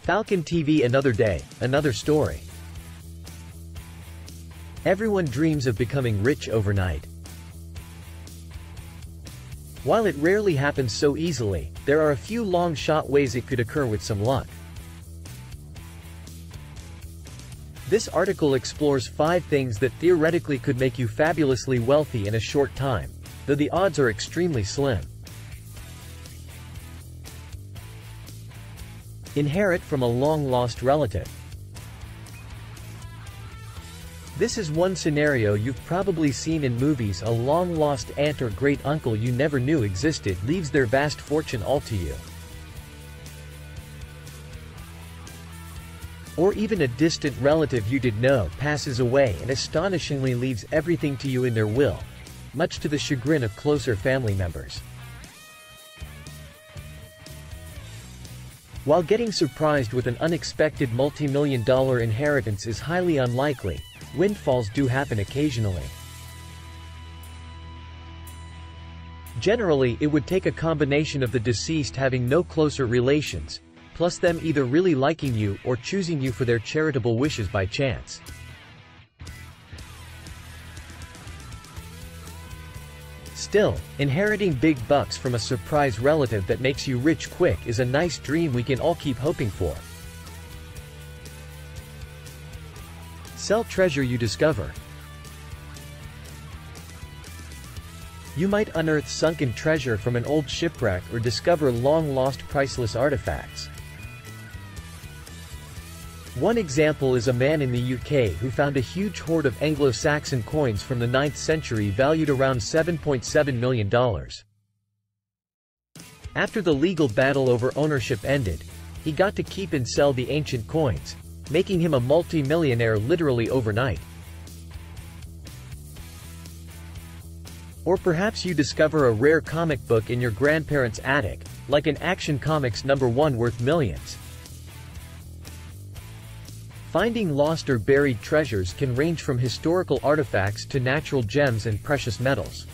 Falcon TV. Another day, another story. Everyone dreams of becoming rich overnight. While it rarely happens so easily, there are a few long-shot ways it could occur with some luck. This article explores 5 things that theoretically could make you fabulously wealthy in a short time, though the odds are extremely slim. Inherit from a long-lost relative. This is one scenario you've probably seen in movies. A long-lost aunt or great-uncle you never knew existed leaves their vast fortune all to you. Or even a distant relative you did know passes away and astonishingly leaves everything to you in their will, much to the chagrin of closer family members. While getting surprised with an unexpected multi-million-dollar inheritance is highly unlikely, windfalls do happen occasionally. Generally, it would take a combination of the deceased having no closer relations, plus them either really liking you or choosing you for their charitable wishes by chance. Still, inheriting big bucks from a surprise relative that makes you rich quick is a nice dream we can all keep hoping for. Sell treasure you discover. You might unearth sunken treasure from an old shipwreck or discover long-lost priceless artifacts. One example is a man in the UK who found a huge hoard of Anglo-Saxon coins from the 9th century valued around $7.7 million. After the legal battle over ownership ended, he got to keep and sell the ancient coins, making him a multi-millionaire literally overnight. Or perhaps you discover a rare comic book in your grandparents' attic, like an Action Comics #1 worth millions. Finding lost or buried treasures can range from historical artifacts to natural gems and precious metals.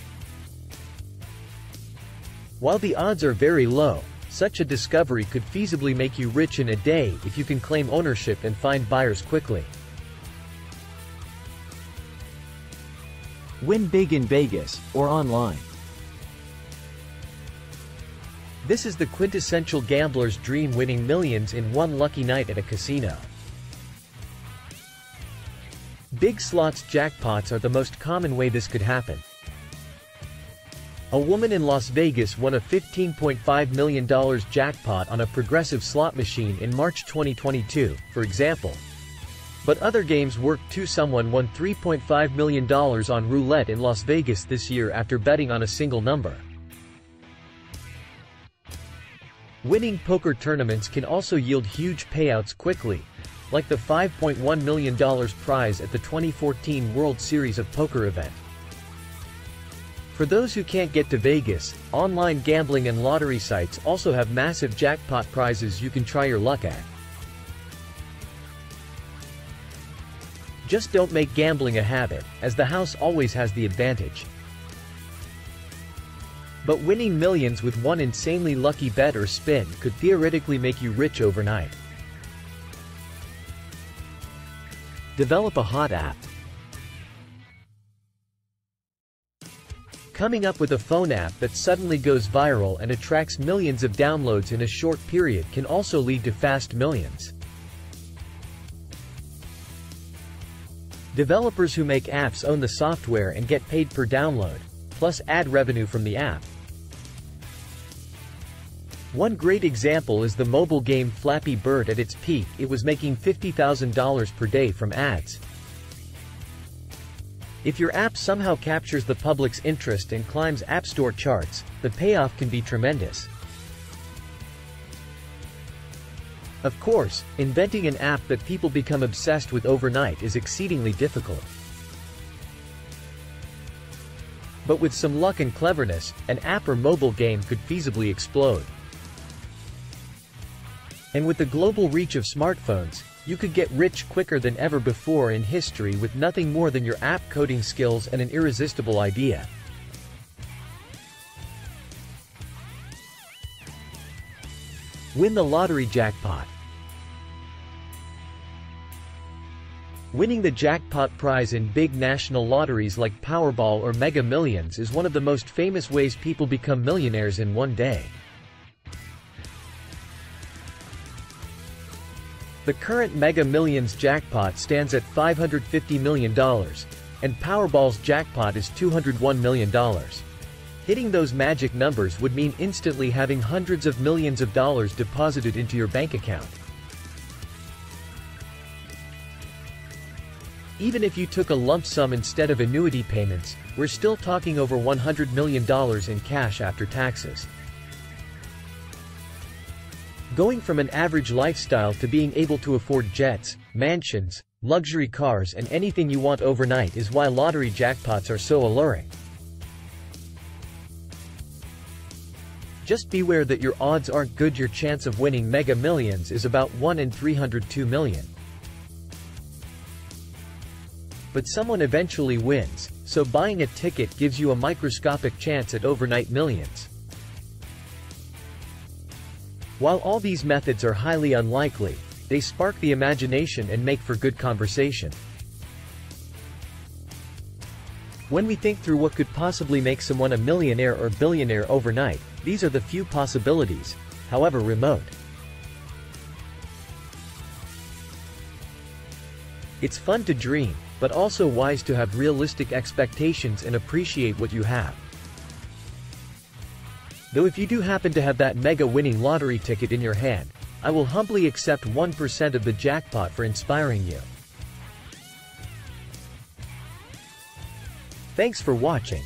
While the odds are very low, such a discovery could feasibly make you rich in a day if you can claim ownership and find buyers quickly. Win big in Vegas, or online. This is the quintessential gambler's dream, winning millions in one lucky night at a casino. Big slots jackpots are the most common way this could happen. A woman in Las Vegas won a $15.5 million jackpot on a progressive slot machine in March 2022, for example. But other games worked too. Someone won $3.5 million on roulette in Las Vegas this year after betting on a single number. Winning poker tournaments can also yield huge payouts quickly, like the $5.1 million prize at the 2014 World Series of Poker event. For those who can't get to Vegas, online gambling and lottery sites also have massive jackpot prizes you can try your luck at. Just don't make gambling a habit, as the house always has the advantage. But winning millions with one insanely lucky bet or spin could theoretically make you rich overnight. Develop a hot app. Coming up with a phone app that suddenly goes viral and attracts millions of downloads in a short period can also lead to fast millions. Developers who make apps own the software and get paid per download, plus ad revenue from the app. One great example is the mobile game Flappy Bird. At its peak, it was making $50,000 per day from ads. If your app somehow captures the public's interest and climbs App Store charts, the payoff can be tremendous. Of course, inventing an app that people become obsessed with overnight is exceedingly difficult. But with some luck and cleverness, an app or mobile game could feasibly explode. And with the global reach of smartphones, you could get rich quicker than ever before in history with nothing more than your app coding skills and an irresistible idea. Win the lottery jackpot. Winning the jackpot prize in big national lotteries like Powerball or Mega Millions is one of the most famous ways people become millionaires in one day. The current Mega Millions jackpot stands at $550 million, and Powerball's jackpot is $201 million. Hitting those magic numbers would mean instantly having hundreds of millions of dollars deposited into your bank account. Even if you took a lump sum instead of annuity payments, we're still talking over $100 million in cash after taxes. Going from an average lifestyle to being able to afford jets, mansions, luxury cars and anything you want overnight is why lottery jackpots are so alluring. Just beware that your odds aren't good. Your chance of winning Mega Millions is about 1 in 302 million. But someone eventually wins, so buying a ticket gives you a microscopic chance at overnight millions. While all these methods are highly unlikely, they spark the imagination and make for good conversation. When we think through what could possibly make someone a millionaire or billionaire overnight, these are the few possibilities, however remote. It's fun to dream, but also wise to have realistic expectations and appreciate what you have. Though if you do happen to have that mega winning lottery ticket in your hand, I will humbly accept 1% of the jackpot for inspiring you. Thanks for watching.